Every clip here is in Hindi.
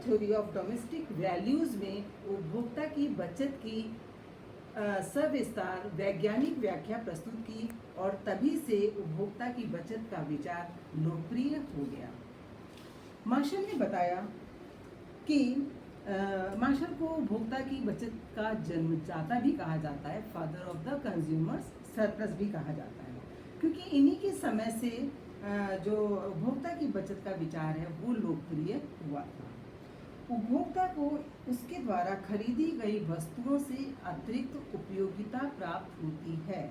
थ्योरी ऑफ डोमेस्टिक वैल्यूज में उपभोक्ता की बचत की सविस्तार वैज्ञानिक व्याख्या प्रस्तुत की और तभी से उपभोक्ता की बचत का विचार लोकप्रिय हो गया। मार्शल ने बताया कि मार्शल को उपभोक्ता की बचत का जन्मदाता भी कहा जाता है, father of the consumers surplus भी कहा जाता है, क्योंकि इन्हीं के समय से जो उपभोक्ता की बचत का विचार है वो लोकप्रिय हुआ था। उपभोक्ता को उसके द्वारा खरीदी गई वस्तुओं से अतिरिक्त उपयोगिता प्राप्त होती है।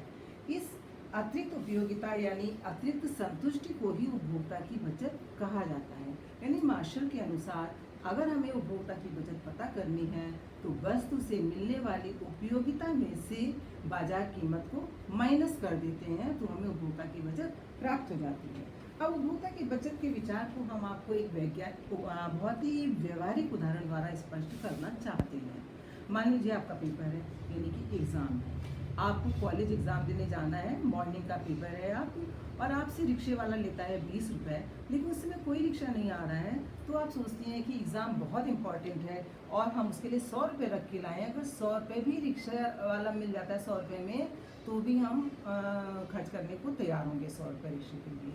इस अतिरिक्त उपयोगिता यानी अतिरिक्त संतुष्टि को ही उपभोक्ता की बचत कहा जाता है। यानी मार्शल के अनुसार अगर हमें उपभोक्ता की बचत पता करनी है तो वस्तु से मिलने वाली उपयोगिता में से बाजार कीमत को माइनस कर देते हैं तो हमें उपभोक्ता की बचत प्राप्त हो जाती है। अब उपभोक्ता की बचत के विचार को हम आपको एक बहुत ही व्यवहारिक उदाहरण द्वारा स्पष्ट करना चाहते हैं। मान लीजिए आपका पेपर है, यानी कि एग्ज़ाम है, आपको कॉलेज एग्ज़ाम देने जाना है, मॉर्निंग का पेपर है आप, और आपसे रिक्शे वाला लेता है 20 रुपये, लेकिन उस समय कोई रिक्शा नहीं आ रहा है, तो आप सोचती हैं कि एग्ज़ाम बहुत इंपॉर्टेंट है और हम उसके लिए 100 रुपये रख के लाएँ। अगर 100 रुपये भी रिक्शा वाला मिल जाता है 100 रुपये में, तो भी हम खर्च करने को तैयार होंगे 100 रुपये रिक्शे के लिए।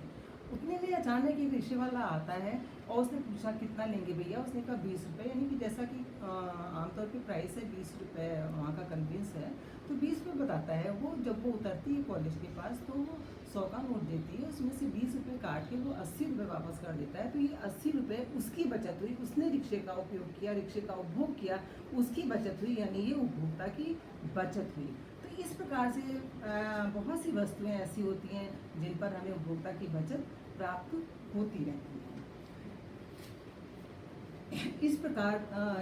उतने में अचानक एक रिक्शे वाला आता है और उसने पूछा कितना लेंगे भैया, उसने कहा 20 रुपये, यानी कि जैसा कि आमतौर पे प्राइस है 20 रुपये, वहाँ का कन्वेंस है, तो 20 रुपये बताता है वो। जब वो उतरती है कॉलेज के पास तो वो 100 का नोट देती है, उसमें से 20 रुपये काट के वो 80 रुपये वापस कर देता है। तो ये 80 रुपये उसकी बचत हुई, उसने रिक्शे का उपयोग किया, रिक्शे का उपभोग किया, उसकी बचत हुई, यानी ये उपभोक्ता की बचत हुई। तो इस प्रकार से बहुत सी वस्तुएं ऐसी होती हैं जिन पर हमें उपभोक्ता की बचत प्राप्त होती रहती है। इस प्रकार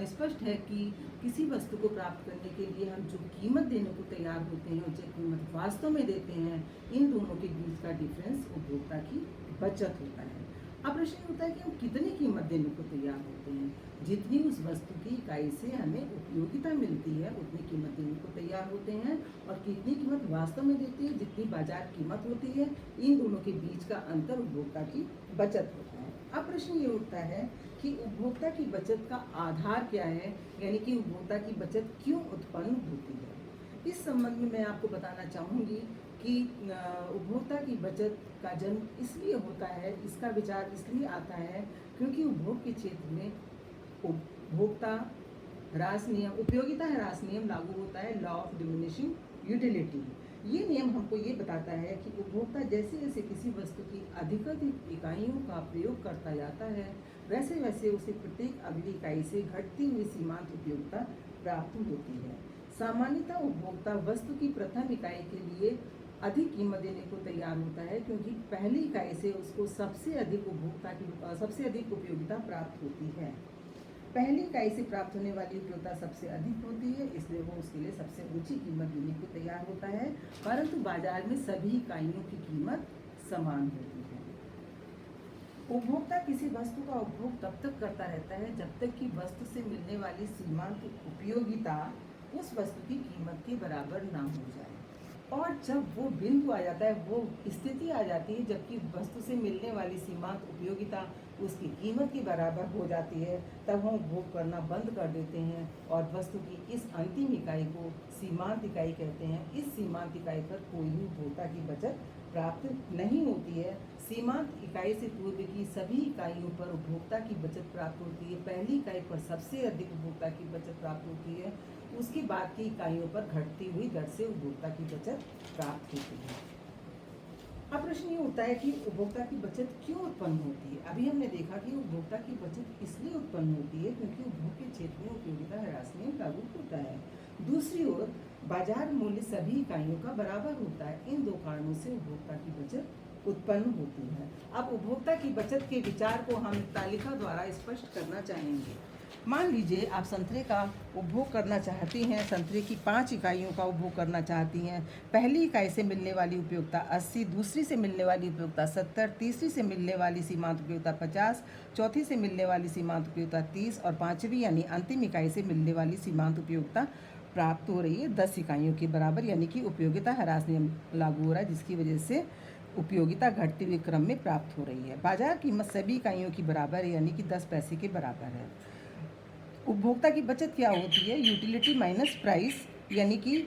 स्पष्ट है कि किसी वस्तु को प्राप्त करने के लिए हम जो कीमत देने को तैयार होते हैं और जो कीमत वास्तव में देते हैं, इन दोनों के बीच का डिफरेंस उपभोक्ता की बचत होता है। अब प्रश्न होता है कि हम कितनी कीमत देने को तैयार होते हैं। जितनी उस वस्तु की इकाई से हमें उपयोगिता मिलती है उतनी कीमत देने को तैयार होते हैं, और कितनी कीमत वास्तव में देती है, जितनी बाजार कीमत होती है, इन दोनों के बीच का अंतर उपभोक्ता की बचत होता है। अब प्रश्न ये उठता है कि उपभोक्ता की बचत का आधार क्या है, यानी कि उपभोक्ता की बचत क्यों उत्पन्न होती है। इस संबंध में मैं आपको बताना चाहूँगी कि उपभोक्ता की बचत का जन्म इसलिए होता है, इसका विचार इसलिए आता है क्योंकि उपभोग के क्षेत्र में उपभोक्ता ह्रास नियम, उपयोगिता ह्रास नियम लागू होता है, लॉ ऑफ डिमिनिशिंग यूटिलिटी। ये नियम हमको ये बताता है कि उपभोक्ता जैसे जैसे किसी वस्तु की अधिकाधिक इकाइयों का प्रयोग करता जाता है, वैसे वैसे उसे प्रत्येक अगली इकाई से घटती हुई सीमांत उपयोगिता प्राप्त होती है। सामान्यतः उपभोक्ता वस्तु की प्रथम इकाई के लिए अधिक कीमत देने को तैयार होता है, क्योंकि पहली इकाई से उसको सबसे अधिक उपयोगिता प्राप्त होती है। पहली इकाई से प्राप्त होने वाली उपयोगिता सबसे अधिक होती है, इसलिए वो उसके लिए सबसे ऊंची कीमत देने को तैयार होता है, परंतु बाजार में सभी इकाइयों की कीमत समान होती है। उपभोक्ता किसी वस्तु का उपभोग तब तक करता रहता है जब तक कि वस्तु से मिलने वाली सीमांत उपयोगिता उस वस्तु की कीमत के बराबर ना हो जाए, और जब वो बिंदु आ जाता है, वो स्थिति आ जाती है जबकि वस्तु से मिलने वाली सीमांत उपयोगिता उसकी कीमत के बराबर हो जाती है, तब हम उपभोग करना बंद कर देते हैं और वस्तु की इस अंतिम इकाई को सीमांत इकाई कहते हैं। इस सीमांत इकाई पर कोई भी उपभोक्ता की बचत प्राप्त नहीं होती है। सीमांत इकाई से पूर्व की सभी इकाइयों पर उपभोक्ता की बचत प्राप्त होती है। पहली इकाई पर सबसे अधिक उपभोक्ता की बचत प्राप्त होती है, उसके बाद की इकाइयों पर घटती हुई दर से उपभोक्ता की बचत प्राप्त होती है। अब प्रश्न ये उठता है कि उपभोक्ता की बचत क्यों उत्पन्न होती है। अभी हमने देखा कि उपभोक्ता की बचत इसलिए उत्पन्न होती है क्योंकि उपभोग के क्षेत्र में उपयोगिता ह्रास नियम लागू होता है। दूसरी ओर बाजार मूल्य सभी इकाइयों का बराबर होता है। इन दो कारणों से उपभोक्ता की बचत उत्पन्न होती है। अब उपभोक्ता की बचत के विचार को हम तालिका द्वारा स्पष्ट करना चाहेंगे। मान लीजिए आप संतरे का उपभोग करना चाहती हैं, संतरे की 5 इकाइयों का उपभोग करना चाहती हैं। पहली इकाई से मिलने वाली उपयोगिता 80, दूसरी से मिलने वाली उपयोगिता 70, तीसरी से मिलने वाली सीमांत उपयोगिता 50, चौथी से मिलने वाली सीमांत उपयोगिता 30 और पाँचवीं यानी अंतिम इकाई से मिलने वाली सीमांत उपयोगिता प्राप्त हो रही है 10 इकाइयों के बराबर, यानी कि उपयोगिता ह्रास नियम लागू हो रहा है, जिसकी वजह से उपयोगिता घटते हुए क्रम में प्राप्त हो रही है। बाजार कीमत सभी इकाइयों की बराबर है, यानी कि 10 पैसे के बराबर है। उपभोक्ता की बचत क्या होती है? यूटिलिटी माइनस प्राइस, यानी कि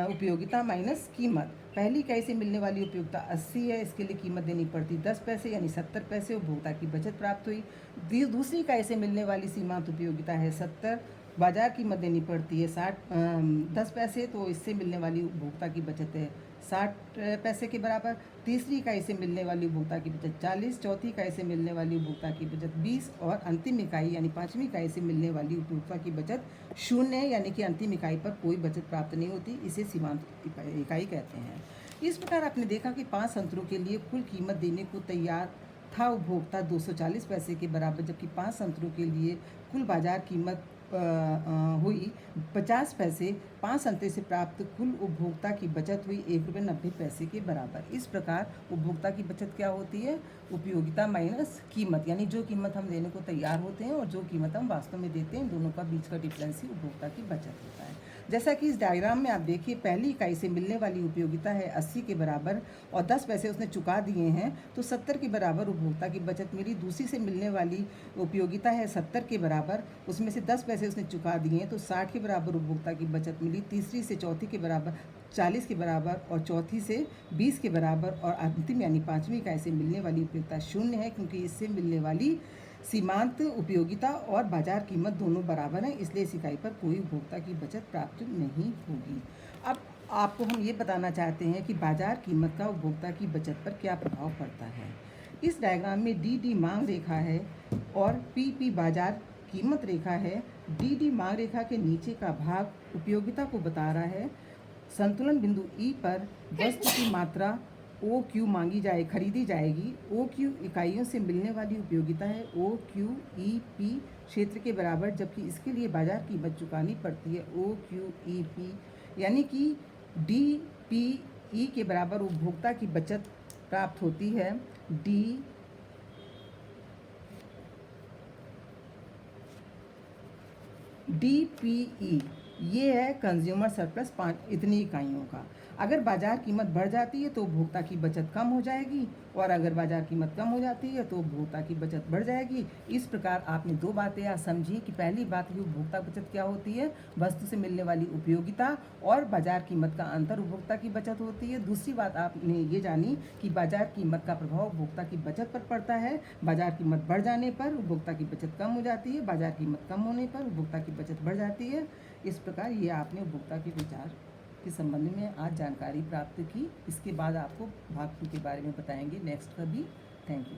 उपयोगिता माइनस कीमत। पहली इकाई से मिलने वाली उपयोगिता 80 है, इसके लिए कीमत देनी पड़ती 10 पैसे यानी 70 पैसे, उपभोक्ता की बचत प्राप्त हुई। दूसरी इकाई से मिलने वाली सीमांत उपयोगिता है 70, बाजार कीमत देनी पड़ती है 10 पैसे, तो इससे मिलने वाली उपभोक्ता की बचत है 60 पैसे के बराबर। तीसरी इकाई से मिलने वाली उपभोक्ता की बचत 40, चौथी इकाई से मिलने वाली उपभोक्ता की बचत 20 और अंतिम इकाई यानी पाँचवीं इकाई से मिलने वाली उपभोक्ता की बचत 0 है, यानी कि अंतिम इकाई पर कोई बचत प्राप्त नहीं होती। इसे सीमांत इकाई कहते हैं। इस प्रकार आपने देखा कि 5 संतरों के लिए कुल कीमत देने को तैयार था उपभोक्ता 240 पैसे के बराबर, जबकि 5 संतरों के लिए कुल बाजार कीमत हुई 50 पैसे। 5 संतरे से प्राप्त कुल उपभोक्ता की बचत हुई ₹1.90 के बराबर। इस प्रकार उपभोक्ता की बचत क्या होती है? उपयोगिता माइनस कीमत, यानी जो कीमत हम देने को तैयार होते हैं और जो कीमत हम वास्तव में देते हैं, दोनों का बीच का डिफरेंस ही उपभोक्ता की बचत होता है। जैसा कि इस डायग्राम में आप देखिए, पहली इकाई से मिलने वाली उपयोगिता है 80 के बराबर और 10 पैसे उसने चुका दिए हैं, तो 70 के बराबर उपभोक्ता की बचत मिली। दूसरी से मिलने वाली उपयोगिता है 70 के बराबर, उसमें से 10 पैसे उसने चुका दिए हैं, तो 60 के बराबर उपभोक्ता की बचत मिली। तीसरी से चौथी के बराबर 40 के बराबर और चौथी से 20 के बराबर, और अंतिम यानी पाँचवीं इकाई से मिलने वाली उपयोगिता 0 है, क्योंकि इससे मिलने वाली सीमांत उपयोगिता और बाजार कीमत दोनों बराबर हैं, इसलिए इस इकाई पर कोई उपभोक्ता की बचत प्राप्त नहीं होगी। अब आपको हम ये बताना चाहते हैं कि बाजार कीमत का उपभोक्ता की बचत पर क्या प्रभाव पड़ता है। इस डायग्राम में डी मांग रेखा है और पी बाजार कीमत रेखा है। डी मांग रेखा के नीचे का भाग उपयोगिता को बता रहा है। संतुलन बिंदु ई पर वस्तु की मात्रा खरीदी जाएगी। इकाइयों से मिलने वाली उपयोगिता है OQEP क्षेत्र के बराबर, जबकि इसके लिए बाजार कीमत चुकानी पड़ती है OQEP, यानी कि DPE के बराबर उपभोक्ता की बचत प्राप्त होती है। DPE ये है कंज्यूमर सरप्लस 5 इतनी इकाइयों का। अगर बाजार कीमत बढ़ जाती है तो उपभोक्ता की बचत कम हो जाएगी, और अगर बाजार कीमत कम हो जाती है तो उपभोक्ता की बचत बढ़ जाएगी। इस प्रकार आपने 2 बातें आज समझी कि पहली बात कि उपभोक्ता बचत क्या होती है, वस्तु से मिलने वाली उपयोगिता और बाजार कीमत का अंतर उपभोक्ता की बचत होती है। दूसरी बात आपने ये जानी कि बाजार कीमत का प्रभाव उपभोक्ता की बचत पर पड़ता है। बाजार कीमत बढ़ जाने पर उपभोक्ता की बचत कम हो जाती है, बाजार कीमत कम होने पर उपभोक्ता की बचत बढ़ जाती है। इस प्रकार ये आपने उपभोक्ता के विचार के संबंध में आज जानकारी प्राप्त की। इसके बाद आपको भाग 2 के बारे में बताएंगे नेक्स्ट कभी। Thank you.